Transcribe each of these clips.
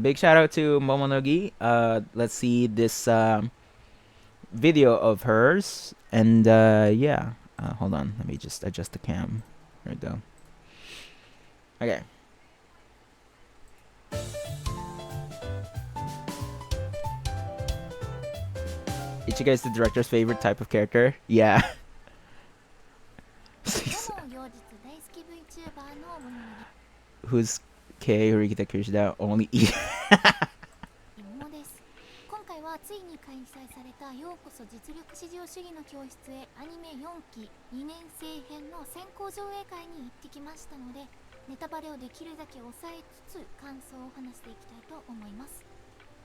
Big shout out to Momonogi. Let's see this video of hers. And yeah. Hold on. Let me just adjust the cam. There we go. Okay. Ichigo is the director's favorite type of character. Yeah. Who's K Rikita Kyoushitsu only eat 今回はついに開催されたようこそ実力至上主義の教室へアニメ4期2年生編の先行上映会に行ってきましたので、ネタバレをできるだけ抑えつつ感想を話していきたいと思います。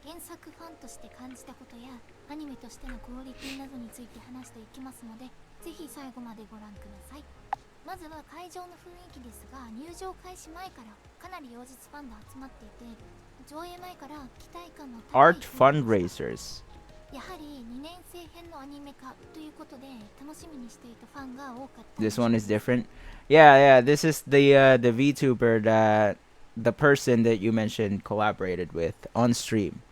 原作ファンとして感じたことやアニメとしてのクオリティなどについて話していきますので、ぜひ最後までご覧ください。まずは会場の雰囲気ですが、入場開始前からかなり妖術ファンが集まっていて、上映前から期待感の高い Art fundraisers. やはり2年生編のアニメ化ということで楽しみにしていたファンが多かった。 This one is different. Yeah, this is the VTuber that the person that you mentioned collaborated with on stream.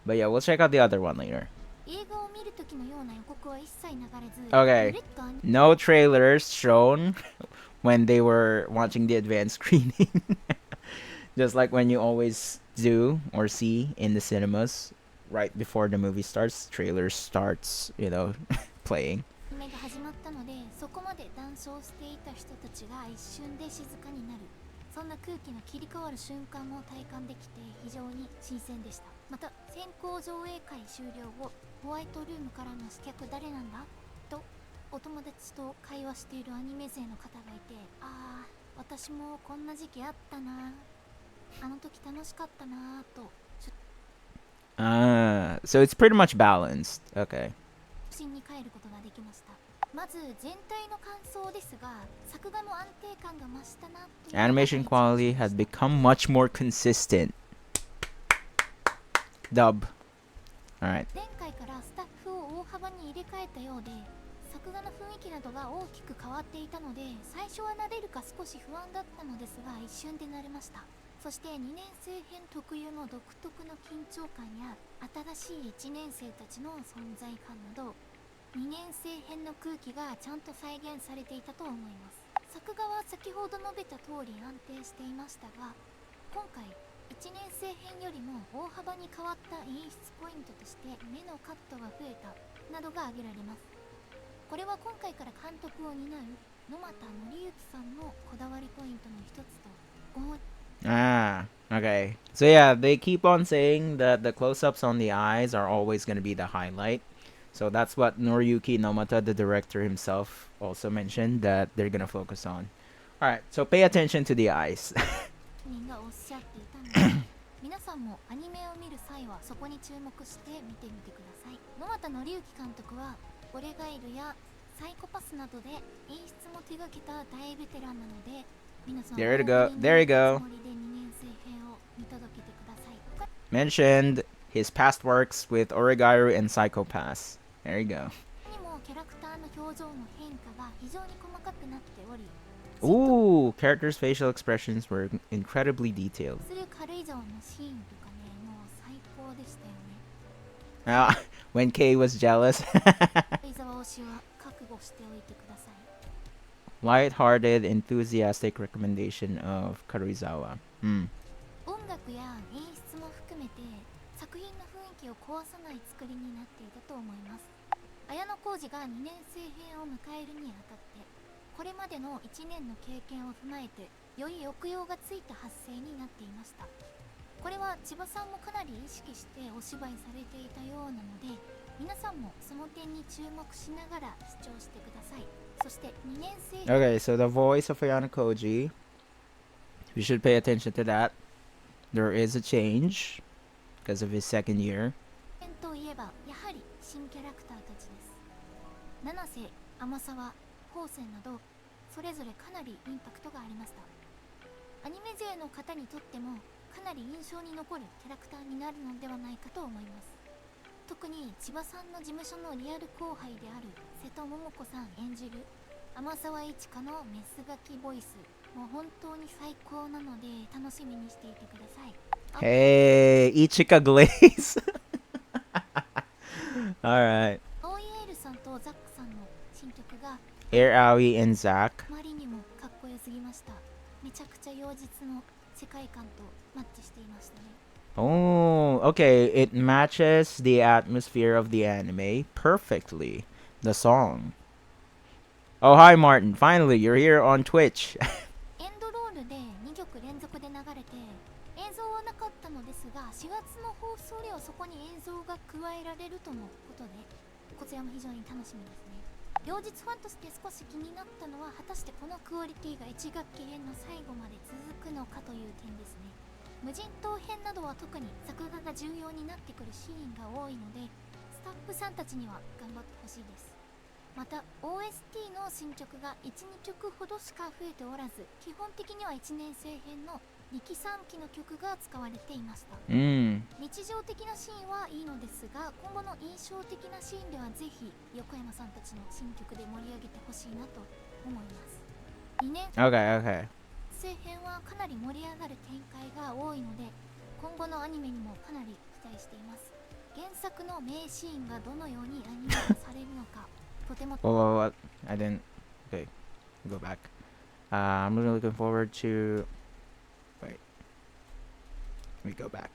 But yeah, we'll check out the other one later. 映画を見る時のような予告は一切流れず、 Okay. No trailers shown when they were watching the advanced screening. Just like when you always do or see in the cinemas right before the movie starts, trailer starts, playing. アニメが始まったので、そこまで談笑していた人たちが一瞬で静かになる、そんな空気の切り替わる瞬間を体感できて非常に新鮮でした。また先行上映会終了後、ホワイトルームからの刺客誰なんだとお友達と会話しているアニメ勢の方がいて、ああ私もこんな時期あったな、あの時楽しかったなと。So it's pretty much balanced. Okay. 不審に帰ることができました。まず全体の感想ですが、作画の安定感が増したなという。 Animation quality has become much more consistent. Dub. Alright. 前回からスタッフを大幅に入れ替えたようで、作画の雰囲気などが大きく変わっていたので、最初は慣れるか少し不安だったのですが、一瞬で慣れました。そして2年生編特有の独特の緊張感や新しい1年生たちの存在感など、2年生編の空気がちゃんと再現されていたと思います。作画は先ほど述べた通り安定していましたが、今回1年生編よりも大幅に変わった演出ポイントとして目のカットが増えたなどが挙げられます。これは今回から監督を担う野俣紀之さんのこだわりポイントの一つと。Okay. So yeah, they keep on saying that the close-ups on the eyes are always going to be the highlight. So that's what Noriyuki Nomata, the director himself, also mentioned that they're going to focus on. Alright, so pay attention to the eyes. みんなおっしゃっていたので、皆さんもアニメを見る際はそこに注目して見てみてください。野俣紀之監督はオレガイルやサイコパスなどで演出も手掛けた大ベテランなので、皆さん There you go. There you go. Mentioned his past works with Oregairu and Psycho Pass. There you go. Ooh, characters' facial expressions were incredibly detailed. When Kei was jealous. Light-hearted, enthusiastic recommendation of Karuizawa. 音楽や演出も含めて作品の雰囲気を壊さない作りになっていたと思います。綾小路が2年生編を迎えるにあたって、これまでの1年の経験を踏まえてより抑揚がついた発声になっていました。これは千葉さんもかなり意識してお芝居されていたようなので、皆さんもその点に注目しながら視聴してください。そして2年生 Okay, so the voice of Ayanokouji. We should pay attention to that. There is a change because of his second year. といえばやはり新キャラクターたちです。七瀬、天沢、宝泉などそれぞれかなりインパクトがありました。アニメ勢の方にとってもかなり印象に残るキャラクターになるのではないかと思います。特に千葉さんの事務所のリアル後輩である瀬戸桃子さん演じる天沢一花のメスガキボイスもう本当に最高なので楽しみにしていてください。Hey, Ichika Glaze. Alright. 青井エールさんとザックさんの新曲が Air Aoi and Zach. あまりにもかっこよすぎました。めちゃくちゃ妖実の世界観とマッチしていましたね。 Oh, okay. It matches the atmosphere of the anime perfectly. The song. Oh, hi, Martin. Finally, you're here on Twitch. エンドロールで2曲連続で流れて映像はなかったのですが、4月の放送ではそこに映像が加えられるとのことで、こちらも非常に楽しみですね。両日ファンとして少し気になったのは、果たしてこのクオリティが1学期編の最後まで続くのかという点ですね。無人島編などは特に作画が重要になってくるシーンが多いので、スタッフさんたちには頑張ってほしいです。また OST の進捗が 1,2 曲ほどしか増えておらず、基本的には1年生編の2期3期の曲が使われていました。日常的なシーンはいいのですが、今後の印象的なシーンではぜひ横山さんたちの新曲で盛り上げてほしいなと思います。2年 Okay. 生編はかなり盛り上がる展開が多いので、今後のアニメにもかなり期待しています。原作の名シーンがどのようにアニメ化されるのかとても What? I didn't. Okay. Go back. I'm really looking forward to. Wait. Let me go back.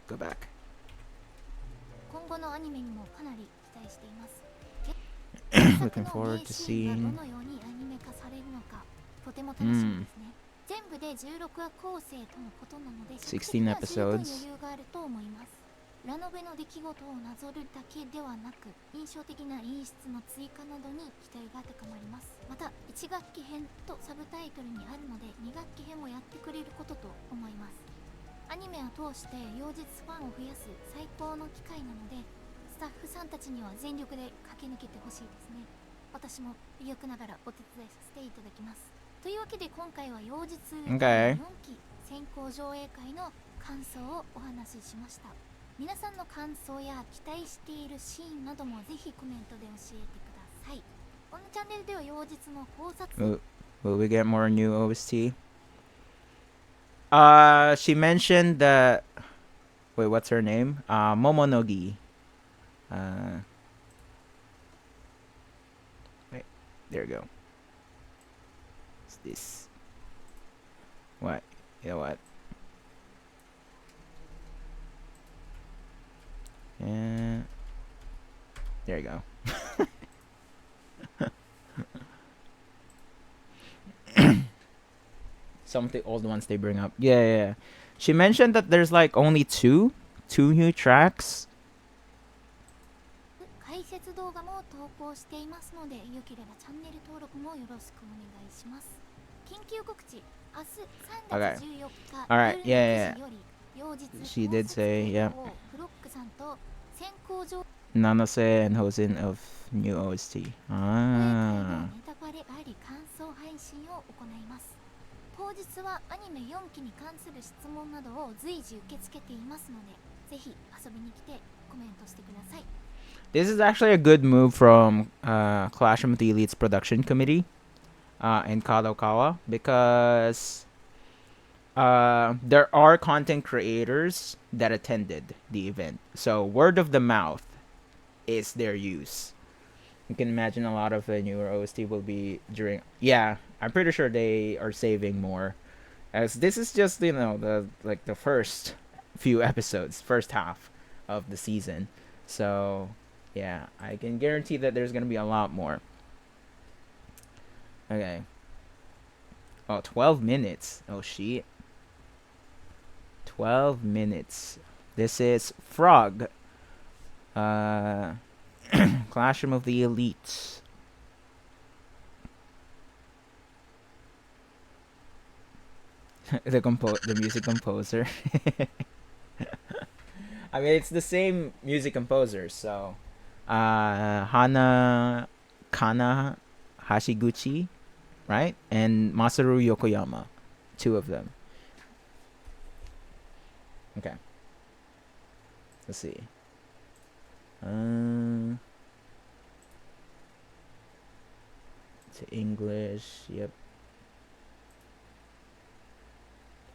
Go back. 今後のアニメにもかなり期待しています。 Looking forward to seeing. どのようにアニメ化されるのかとても楽しみですね。全部で16話構成とのことなので、 16 episodes. 余裕があると思います。ラノベの出来事をなぞるだけではなく、印象的な演出の追加などに期待が高まります。また1学期編とサブタイトルにあるので、2学期編もやってくれることと思います。アニメを通して妖術ファンを増やす最高の機会なので、スタッフさんたちには全力で駆け抜けてほしいですね。私も微力ながらお手伝いさせていただきます。というわけで今回は妖術第4期先行上映会の感想をお話ししました。皆さんの感想や期待しているシーンなどもぜひコメントで教えてください。このチャンネルでは妖術の考察 Will we get more new OST? She mentioned that. Wait, what's her name? Momonogi. Wait, there we go. What's this? What? You know what? Yeah. There you go. Some of the old ones they bring up. Yeah. She mentioned that there's like only two new tracks. 解説動画も投稿していますので、よければチャンネル登録もよろしくお願いします。緊急告知、明日3月14日、 Alright, yeah. より妖術 She did say, yeah. フロックさんと先行上 Nanase and Hosen of new OST. ネタバレあり感想配信を行います。当日はアニメ4期に関する質問などを随時受け付けていますので、ぜひ遊びに来てコメントしてください。 This is actually a good move from Clash of the Elites production committee in Kadokawa, because there are content creators that attended the event. So word of the mouth is their use. You can imagine a lot of the newer OST will be during. Yeah, I'm pretty sure they are saving more, as this is just the first few episodes, first half of the season. So yeah, I can guarantee that there's gonna be a lot more. Okay. Oh, 12 minutes. Oh shit. 12 minutes. This is Frog. Classroom of the Elites. The music composer. I mean, it's the same music composer, so Kana Hashiguchi, right? And Masaru Yokoyama, two of them. Okay. Let's see. To English, yep.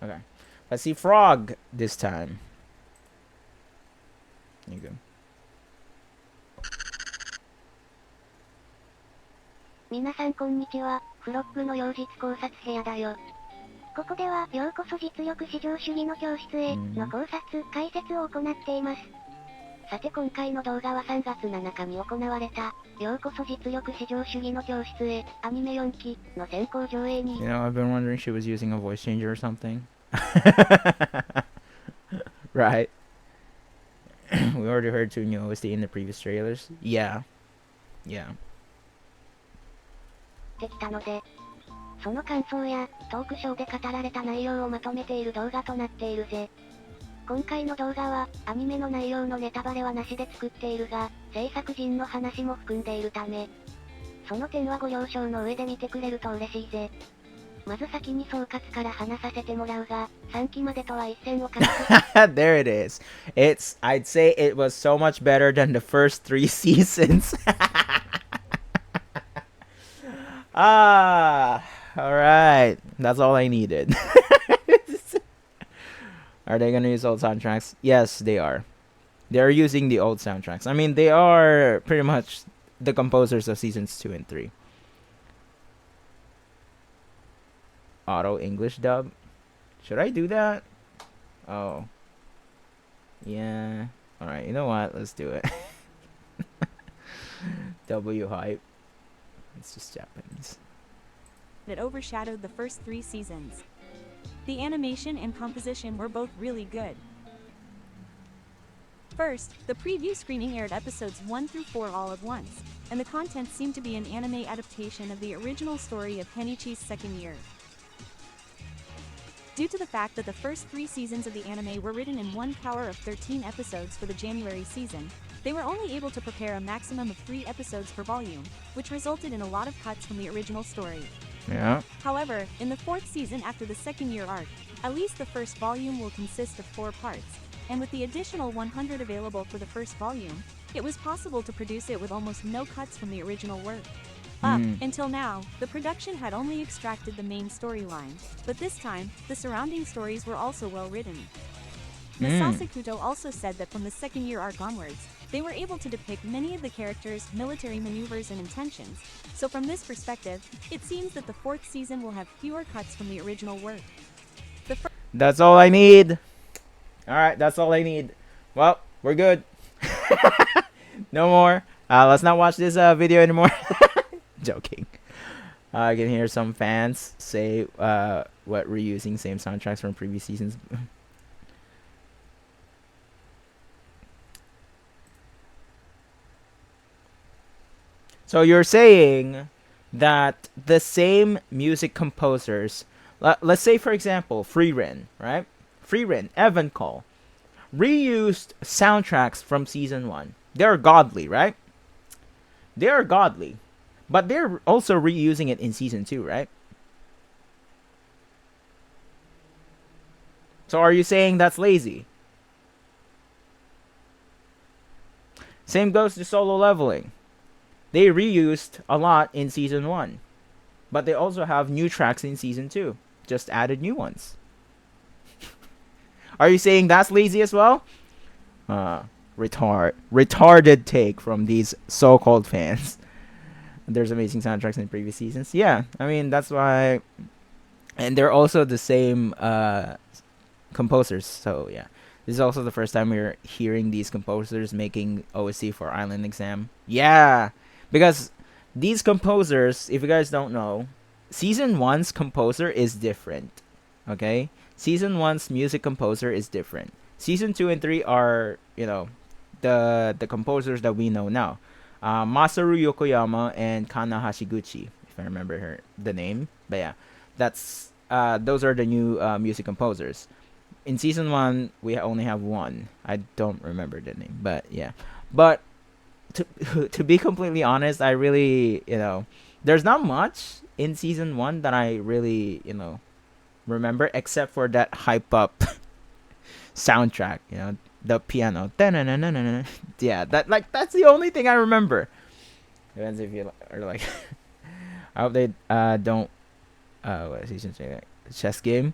Okay. Let's see Frog this time. There you go. 皆さんこんにちは。フロッグの妖術考察部屋だよ。ここでは、ようこそ実力至上主義の教室への考察、解説を行っています。さて今回の動画は3月7日に行われた、ようこそ実力至上主義の教室へ、アニメ4期の先行上映に。You know, I've been wondering if she was using a voice changer or something. Right? We already heard two new OST in the previous trailers. Yeah. Yeah. できたので、その感想やトークショーで語られた内容をまとめている動画となっているぜ。今回の動画はアニメの内容のネタバレはなしで作っているが、制作陣の話も含んでいるため、その点はご了承の上で見てくれると嬉しいぜ。まず先に総括から話させてもらうが、3期までとは一線を画す。There it is. I'd say it was so much better than the first 3 seasons. Alright. That's all I needed. Are they gonna use old soundtracks? Yes, they are. They're using the old soundtracks. I mean, they are pretty much the composers of seasons 2 and 3. Auto English dub? Should I do that? Oh. Yeah. Alright, you know what? Let's do it. W hype. It's just Japanese. It overshadowed the first 3 seasons. The animation and composition were both really good. First, the preview screening aired episodes 1 through 4 all at once, and the content seemed to be an anime adaptation of the original story of Kenichi's second year. Due to the fact that the first 3 seasons of the anime were written in one cour of 13 episodes for the January season, they were only able to prepare a maximum of 3 episodes per volume, which resulted in a lot of cuts from the original story. Yeah. However, in the 4th season after the second year arc, at least the first volume will consist of 4 parts, and with the additional 100 available for the first volume, it was possible to produce it with almost no cuts from the original work. Up until now, the production had only extracted the main storyline, but this time, the surrounding stories were also well written. Masase Kuto also said that from the second year arc onwards, they were able to depict many of the characters' military maneuvers and intentions, so from this perspective, it seems that the 4th season will have fewer cuts from the original work. That's all I need. Alright, that's all I need. Well, we're good. No more. Let's not watch this video anymore. Joking. I can hear some fans say what reusing same soundtracks from previous seasons. So you're saying that the same music composers, let's say for example, Freerin, right? Freerin, Evan Cole, reused soundtracks from season 1. They're godly, right? They are godly. But they're also reusing it in season 2, right? So are you saying that's lazy? Same goes to Solo Leveling. They reused a lot in season 1. But they also have new tracks in season 2. Just added new ones. Are you saying that's lazy as well? Retarded take from these so-called fans. There's amazing soundtracks in previous seasons. Yeah, I mean, that's why. And they're also the same composers. So, yeah. This is also the first time we're hearing these composers making OST for Island Exam. Yeah! Because these composers, if you guys don't know, Season 1's composer is different. Okay? Season 1's music composer is different. Season 2 and 3 are, you know, the composers that we know now. Masaru Yokoyama and Kana Hashiguchi, if I remember the name. But yeah, that's those are the new music composers. In season 1, we only have one. I don't remember the name, but yeah. But to be completely honest, I really, you know, there's not much in season 1 that I really, you know, remember except for that hype up soundtrack, you know, the piano. Yeah, that's the only thing I remember. Depends if you are like I hope they don't what season chess game.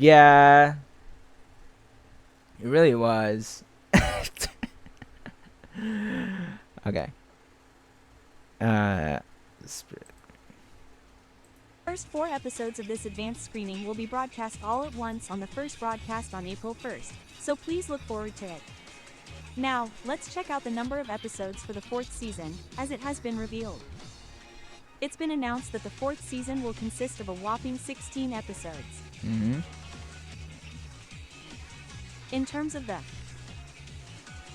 Yeah. It really was. Okay. First 4 episodes of this advanced screening will be broadcast all at once on the first broadcast on April 1st, so please look forward to it. Now, let's check out the number of episodes for the 4th season, as it has been revealed. It's been announced that the 4th season will consist of a whopping 16 episodes. In terms of the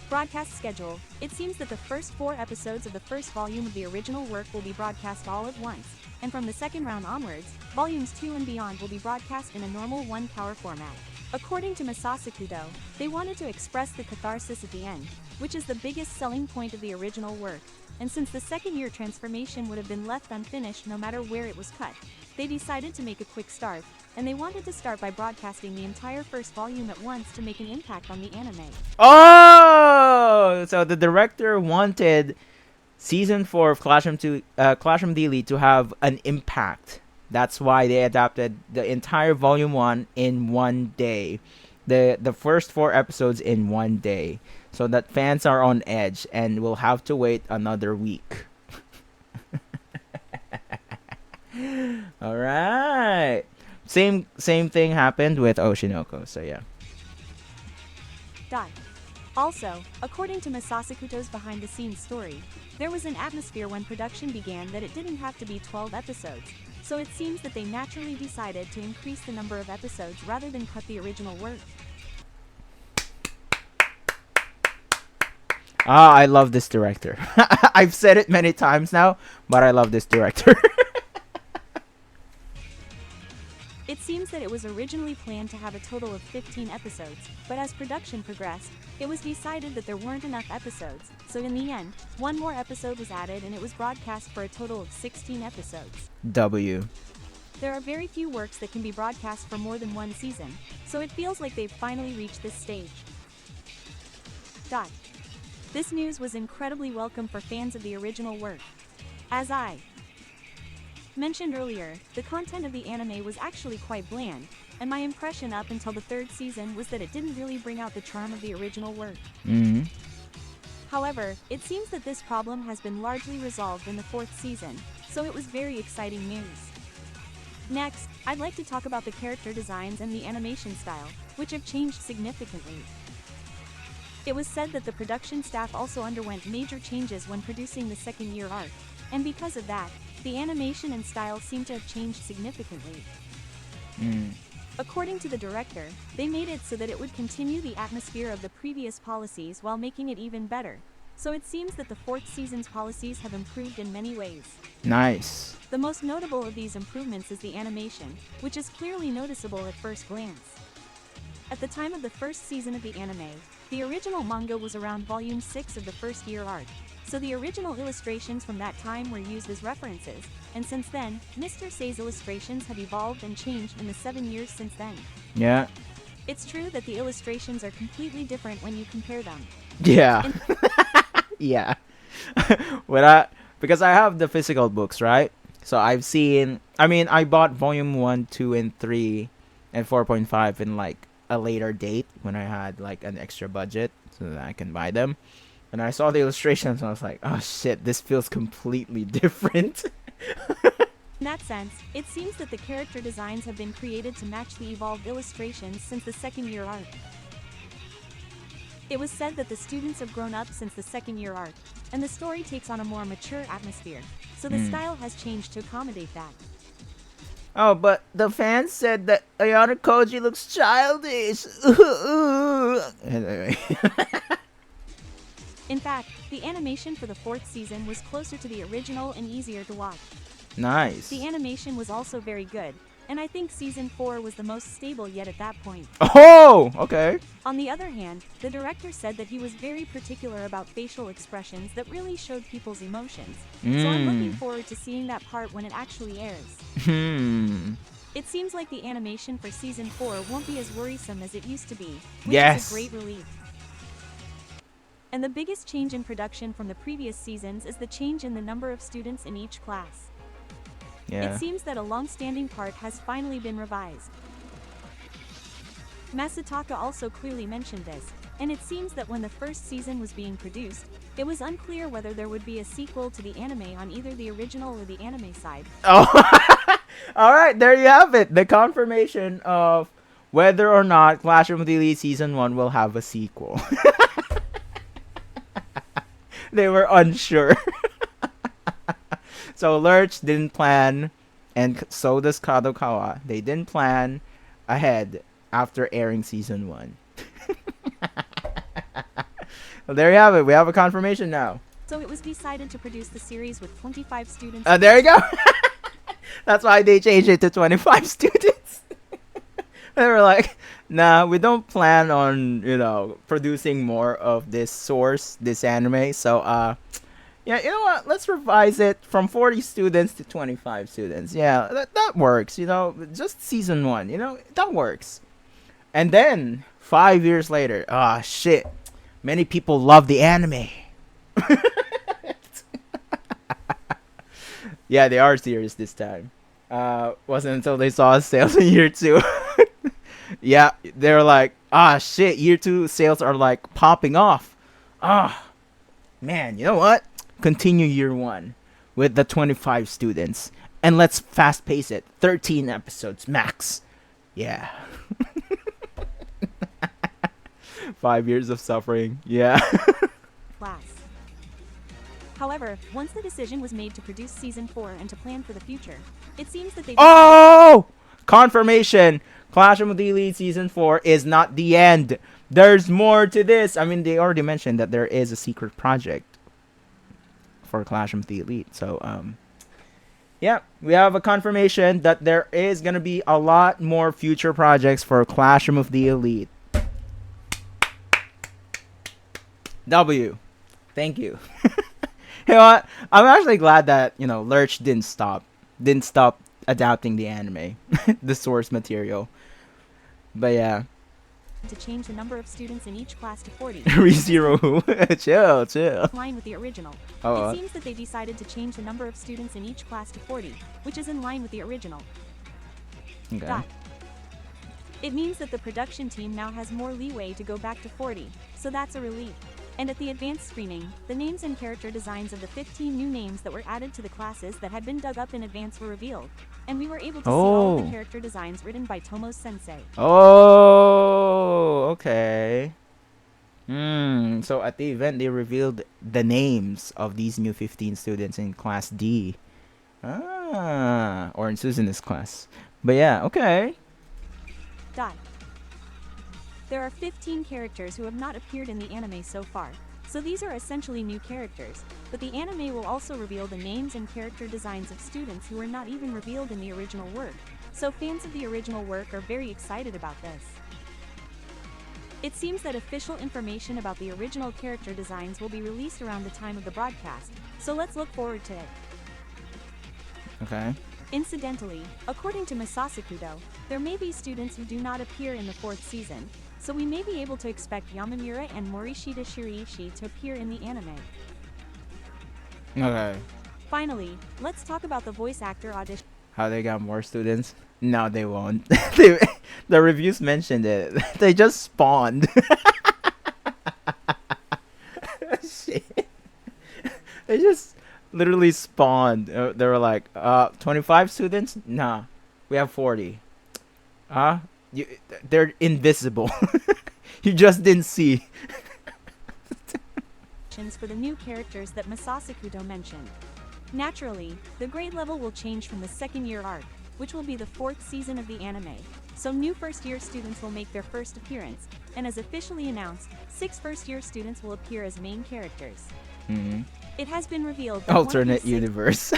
broadcast schedule, it seems that the first 4 episodes of the first volume of the original work will be broadcast all at once, and from the second round onwards, volumes 2 and beyond will be broadcast in a normal 1-hour format. According to Masasu Kudo, they wanted to express the catharsis at the end, which is the biggest selling point of the original work, and since the second year transformation would have been left unfinished no matter where it was cut, they decided to make a quick start, and they wanted to start by broadcasting the entire first volume at once to make an impact on the anime. Oh! So the director wanted season 4 of Classroom Daily to have an impact. That's why they adapted the entire volume 1 in one day. The first 4 episodes in one day. So that fans are on edge and will have to wait another week. Alright. Same thing happened with Oshinoko, so yeah. Also, according to Masasu Kuto's behind-the-scenes story, there was an atmosphere when production began that it didn't have to be 12 episodes, so it seems that they naturally decided to increase the number of episodes rather than cut the original work. I love this director. I've said it many times now, but I love this director. It seems that it was originally planned to have a total of 15 episodes, but as production progressed, it was decided that there weren't enough episodes, so in the end, 1 more episode was added and it was broadcast for a total of 16 episodes. W. There are very few works that can be broadcast for more than 1 season, so it feels like they've finally reached this stage. This news was incredibly welcome for fans of the original work. As I mentioned earlier, the content of the anime was actually quite bland, and my impression up until the 3rd season was that it didn't really bring out the charm of the original work. However, it seems that this problem has been largely resolved in the 4th season, so it was very exciting news. Next, I'd like to talk about the character designs and the animation style, which have changed significantly. It was said that the production staff also underwent major changes when producing the second-year arc, and because of that, the animation and style seem to have changed significantly. According to the director, they made it so that it would continue the atmosphere of the previous policies while making it even better. So it seems that the 4th season's policies have improved in many ways. Nice. The most notable of these improvements is the animation, which is clearly noticeable at first glance. At the time of the first season of the anime, the original manga was around volume 6 of the first year arc, so the original illustrations from that time were used as references, and since then, Mr. Say's illustrations have evolved and changed in the 7 years since then. Yeah. It's true that the illustrations are completely different when you compare them. Yeah. Yeah. Because I have the physical books, right? So I bought volume 1, 2, and 3 and 4.5 in like a later date when I had like an extra budget so that I can buy them. And I saw the illustrations and I was like, oh shit, this feels completely different. In that sense, it seems that the character designs have been created to match the evolved illustrations since the second year arc. It was said that the students have grown up since the second year arc, and the story takes on a more mature atmosphere, so the style has changed to accommodate that. Oh, but the fans said that Ayanokouji looks childish. Anyway. In fact, the animation for the 4th season was closer to the original and easier to watch. Nice. The animation was also very good, and I think season 4 was the most stable yet at that point. Oh, okay. On the other hand, the director said that he was very particular about facial expressions that really showed people's emotions, so I'm looking forward to seeing that part when it actually airs. It seems like the animation for season 4 won't be as worrisome as it used to be, which is a great relief. And the biggest change in production from the previous seasons is the change in the number of students in each class. Yeah. It seems that a long-standing part has finally been revised. Masataka also clearly mentioned this, and it seems that when the first season was being produced, it was unclear whether there would be a sequel to the anime on either the original or the anime side. Oh, all right, there you have it. The confirmation of whether or not Clash of the Elite Season 1 will have a sequel. They were unsure. So Lurch didn't plan, and so does Kadokawa. They didn't plan ahead after airing Season 1. Well, there you have it. We have a confirmation now. So it was decided to produce the series with 25 students. There you go. That's why they changed it to 25 students. They were like, nah, we don't plan on, producing more of this source, this anime. So, yeah, you know what? Let's revise it from 40 students to 25 students. Yeah, that works, just season 1, that works. And then, 5 years later, shit, many people love the anime. Yeah, they are serious this time. Wasn't until they saw sales in year 2. Yeah, they're like, shit, year 2 sales are like popping off. Man, you know what? Continue year 1 with the 25 students. And let's fast pace it. 13 episodes max. Yeah. 5 years of suffering. Yeah. Class. However, once the decision was made to produce season 4 and to plan for the future, it seems that they... Oh! Confirmation. Clash of the Elite Season 4 is not the end. There's more to this. I mean, they already mentioned that there is a secret project for Clash of the Elite. So, yeah, we have a confirmation that there is going to be a lot more future projects for Clash of the Elite. W. Thank you. You know what? I'm actually glad that, Lurch didn't stop adapting the anime, the source material. But yeah. To change the number of students in each class to 40. ReZero. Chill. In line with the original. It seems that they decided to change the number of students in each class to 40, which is in line with the original. Okay. It means that the production team now has more leeway to go back to 40, so that's a relief. And at the advanced screening, the names and character designs of the 15 new names that were added to the classes that had been dug up in advance were revealed. And we were able to see all of the character designs written by Tomo's sensei. Oh, okay. So at the event, they revealed the names of these new 15 students in Class D. Or in Suzuna's class. But yeah, okay. There are 15 characters who have not appeared in the anime so far, so these are essentially new characters, but the anime will also reveal the names and character designs of students who were not even revealed in the original work, so fans of the original work are very excited about this. It seems that official information about the original character designs will be released around the time of the broadcast, so let's look forward to it. Okay. Incidentally, according to Masasakudo, there may be students who do not appear in the 4th season, so we may be able to expect Yamamura and Morishita Shiriishi to appear in the anime. Okay. Finally, let's talk about the voice actor audition. How they got more students? No, they won't. The reviews mentioned it. They just spawned. Shit. They just literally spawned. They were like, 25 students? Nah, we have 40. They're invisible. You just didn't see. For the new characters that Masasakudo mentioned. Naturally, the grade level will change from the second year arc, which will be the 4th season of the anime, so new first-year students will make their first appearance, and as officially announced, 6 first-year students will appear as main characters. It has been revealed that alternate universe.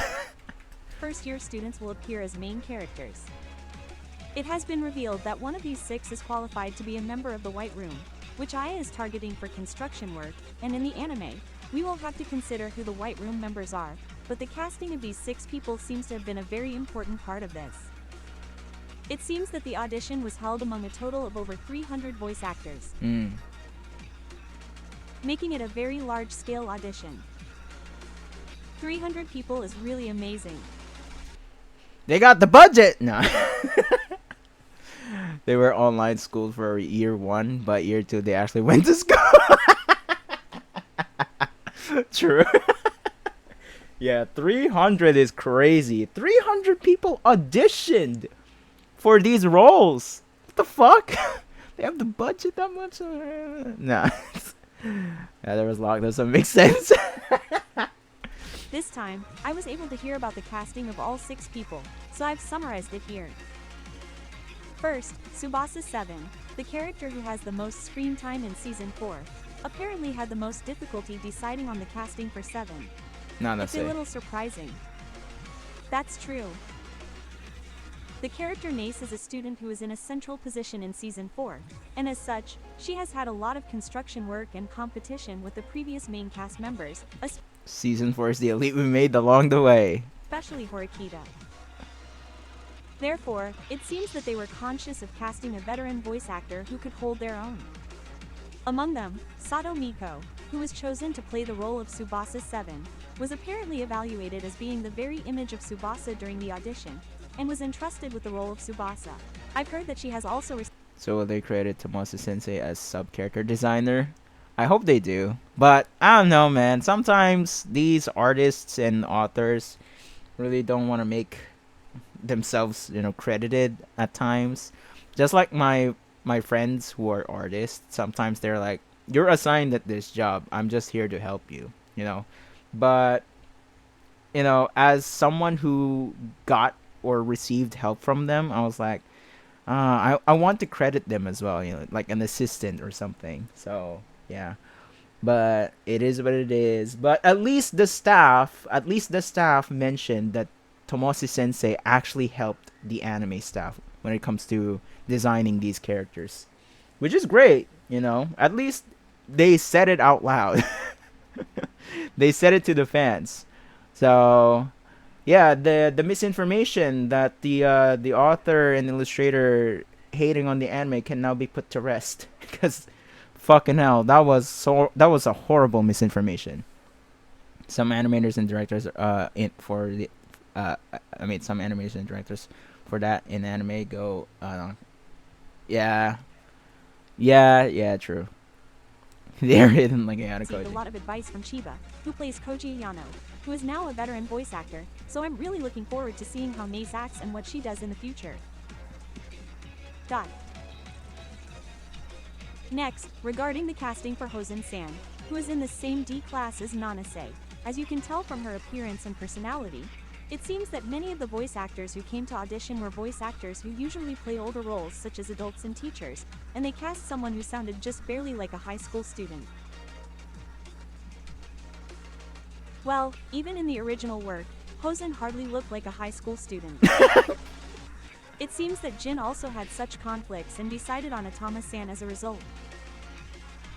First-year students will appear as main characters. It has been revealed that one of these 6 is qualified to be a member of the White Room, which Aya is targeting for construction work, and in the anime, we will have to consider who the White Room members are, but the casting of these 6 people seems to have been a very important part of this. It seems that the audition was held among a total of over 300 voice actors, making it a very large-scale audition. 300 people is really amazing. They got the budget! No. They were online schooled for year 1, but year 2 they actually went to school. True. Yeah, 300 is crazy. 300 people auditioned for these roles. What the fuck? They have the budget that much? Nah. Yeah, there was a lot. That doesn't make sense. This time, I was able to hear about the casting of all 6 people, so I've summarized it here. First, Tsubasa 7, the character who has the most screen time in Season 4, apparently had the most difficulty deciding on the casting for 7. It's a little surprising. That's true. The character Nace is a student who is in a central position in Season 4, and as such, she has had a lot of construction work and competition with the previous main cast members, Season 4 is the elite we made along the way. especially Horikita. Therefore, it seems that they were conscious of casting a veteran voice actor who could hold their own. Among them, Sato Miko, who was chosen to play the role of Tsubasa 7, was apparently evaluated as being the very image of Tsubasa during the audition, and was entrusted with the role of Tsubasa. I've heard that she has also So will they credit Tomasa Sensei as sub-character designer? I hope they do. But I don't know, man. Sometimes these artists and authors really don't want to make themselves, credited at times. Just like my friends who are artists, sometimes they're like, you're assigned at this job. I'm just here to help you, But, as someone who got or received help from them, I was like, I want to credit them as well, like an assistant or something. So, yeah. But it is what it is. But at least the staff mentioned that Tomosi Sensei actually helped the anime staff when it comes to designing these characters, which is great, At least they said it out loud. They said it to the fans. So, yeah, the misinformation that the author and illustrator hating on the anime can now be put to rest. Because fucking hell, that was a horrible misinformation. Some animators and directors some animators and directors for that in anime go yeah, true. They're hidden like received a Ayanokouji. lot of advice from Chiba, who plays Koji Yano, who is now a veteran voice actor, so I'm really looking forward to seeing how Nace acts and what she does in the future. Next, regarding the casting for Hosen-san, who is in the same D class as Nanase, as you can tell from her appearance and personality, it seems that many of the voice actors who came to audition were voice actors who usually play older roles such as adults and teachers, and they cast someone who sounded just barely like a high school student. Well, even in the original work, Hosen hardly looked like a high school student. It seems that Jin also had such conflicts and decided on Atama-san as a result.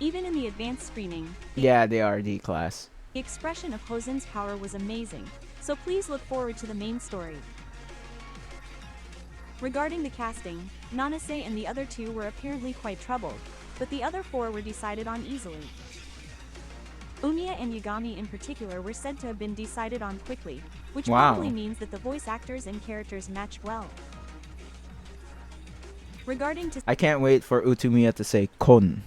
Even in the advanced screening, Yeah, they are D class. the expression of Hosen's power was amazing, so please look forward to the main story. Regarding the casting, Nanase and the other 2 were apparently quite troubled, but the other 4 were decided on easily. Umiya and Yagami in particular were said to have been decided on quickly, which Wow. probably means that the voice actors and characters matched well. Regarding to I can't wait for Utumiya to say kon.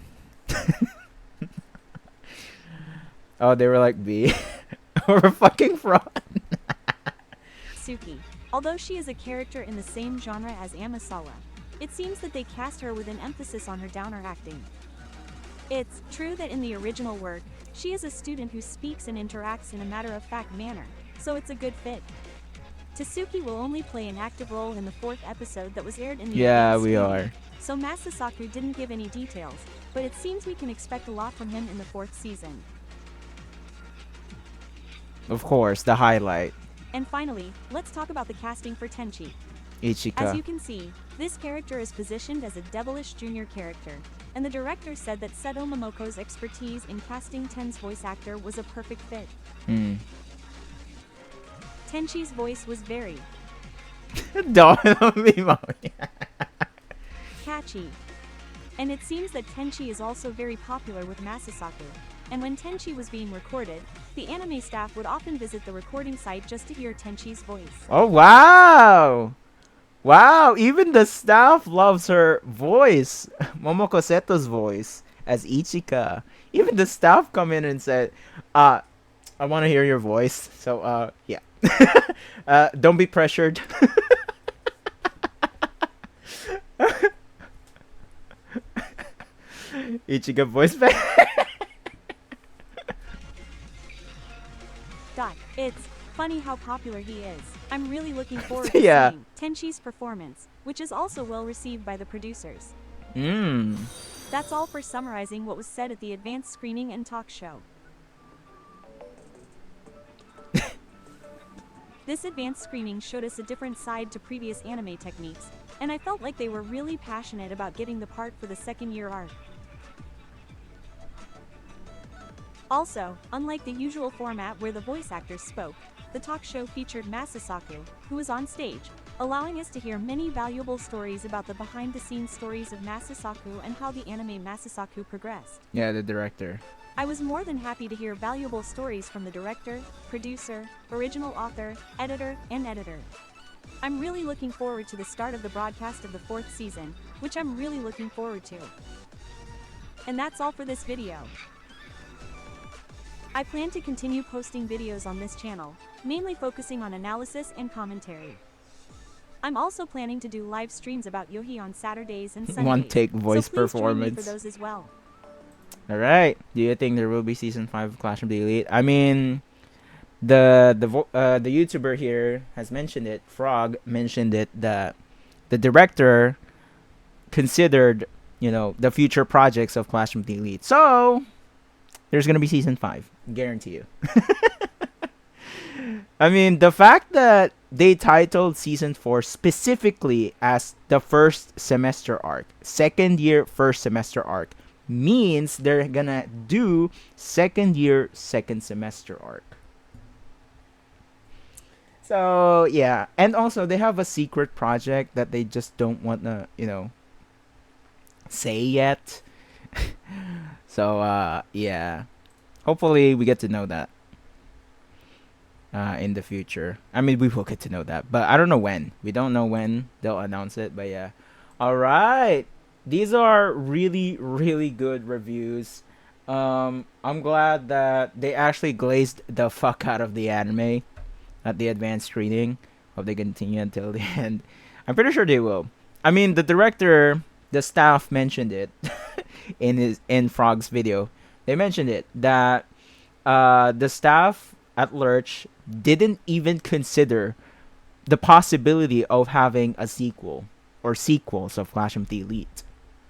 Oh, they were like B. We're fucking fraud. Suki, although she is a character in the same genre as Amasawa, it seems that they cast her with an emphasis on her downer acting. It's true that in the original work, she is a student who speaks and interacts in a matter-of-fact manner, so it's a good fit. Tasuki will only play an active role in the 4th episode that was aired in the Yeah, advanced we screening, are. so Masasaku didn't give any details, but it seems we can expect a lot from him in the 4th season. Of course, the highlight. And finally, let's talk about the casting for Tenchi. Ichika. As you can see, this character is positioned as a devilish junior character, and the director said that Seto Momoko's expertise in casting Ten's voice actor was a perfect fit. Tenchi's voice was very catchy. And it seems that Tenchi is also very popular with Masasaku, and when Tenchi was being recorded, the anime staff would often visit the recording site just to hear Tenchi's voice. Oh, wow! Wow, even the staff loves her voice, Momoko Seto's voice as Ichika. Even the staff come in and said, I want to hear your voice. So, yeah. Don't be pressured. Ichika voice back. It's funny how popular he is. I'm really looking forward to Yeah. seeing Tenchi's performance, which is also well received by the producers. Mm. That's all for summarizing what was said at the advanced screening and talk show. This advanced screening showed us a different side to previous anime techniques, and I felt like they were really passionate about getting the part for the second year arc. Also, unlike the usual format where the voice actors spoke, the talk show featured Masasaku, who was on stage, allowing us to hear many valuable stories about the behind-the-scenes stories of Masasaku and how the anime Masasaku progressed. Yeah, the director. I was more than happy to hear valuable stories from the director, producer, original author, editor, and editor. I'm really looking forward to the start of the broadcast of the 4th season, which I'm really looking forward to. And that's all for this video. I plan to continue posting videos on this channel, mainly focusing on analysis and commentary. I'm also planning to do live streams about Yohi on Saturdays and Sundays. One take voice so please join me performance. for those as well. All right. Do you think there will be season 5 of Clash of the Elite? I mean, the YouTuber here has mentioned it. Frog mentioned it that the director considered, the future projects of Clash of the Elite. So there's gonna be season 5, guarantee you. I mean, the fact that they titled season 4 specifically as the first semester arc, second year first semester arc, means they're gonna do second year second semester arc. So yeah, and also they have a secret project that they just don't want to say yet. So yeah, hopefully we get to know that in the future. I mean, we will get to know that, but I don't know when. We don't know when they'll announce it, but yeah. All right, these are really, really good reviews. I'm glad that they actually glazed the fuck out of the anime at the advanced screening. Hope they continue until the end. I'm pretty sure they will. I mean, the director, the staff mentioned it in Frog's video. They mentioned it that the staff at Lurch didn't even consider the possibility of having a sequel or sequels of Clash of the Elite.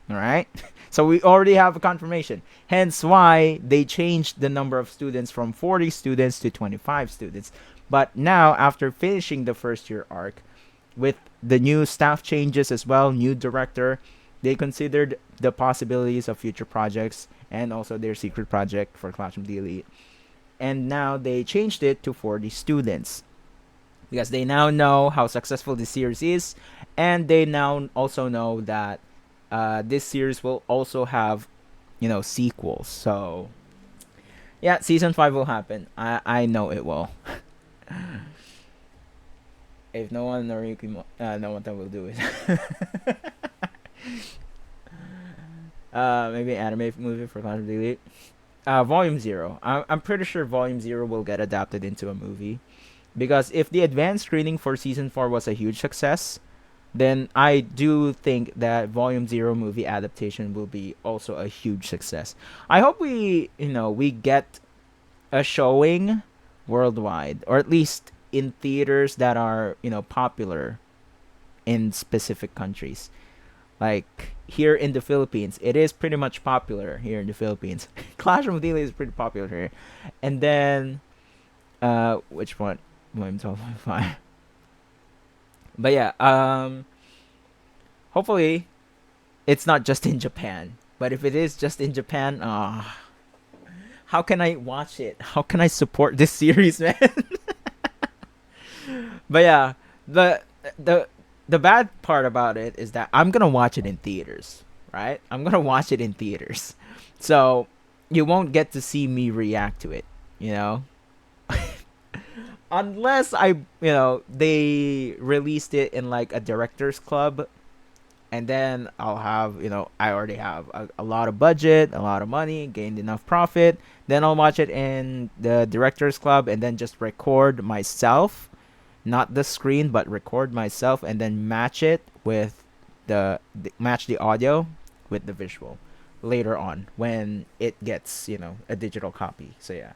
Alright? So we already have a confirmation. Hence why they changed the number of students from 40 students to 25 students. But now, after finishing the first year arc, with the new staff changes as well, new director, they considered the possibilities of future projects and also their secret project for Clash of the Elite. And now they changed it to 40 students. Because they now know how successful this series is. And they now also know that this series will also have, sequels. So, yeah, season 5 will happen. I know it will. If no one or no one will do it. Maybe anime movie for Clash of the Elite. Volume 0. I'm pretty sure Volume 0 will get adapted into a movie. Because if the advanced screening for Season 4 was a huge success, then I do think that Volume 0 movie adaptation will be also a huge success. I hope we get a showing worldwide, or at least in theaters that are, popular in specific countries. Like here in the Philippines, it is pretty much popular here in the Philippines. Clash of the Elite is pretty popular here. And then which one? Volume 12.5. But yeah, hopefully it's not just in Japan. But if it is just in Japan, how can I watch it? How can I support this series, man? But yeah, the bad part about it is that I'm gonna watch it in theaters, right? I'm gonna watch it in theaters, so you won't get to see me react to it, unless they released it in like a director's club, and then I'll have, I already have a lot of budget, a lot of money, gained enough profit. Then I'll watch it in the director's club and then just record myself, not the screen, but record myself and then match it with match the audio with the visual later on when it gets, a digital copy. So yeah.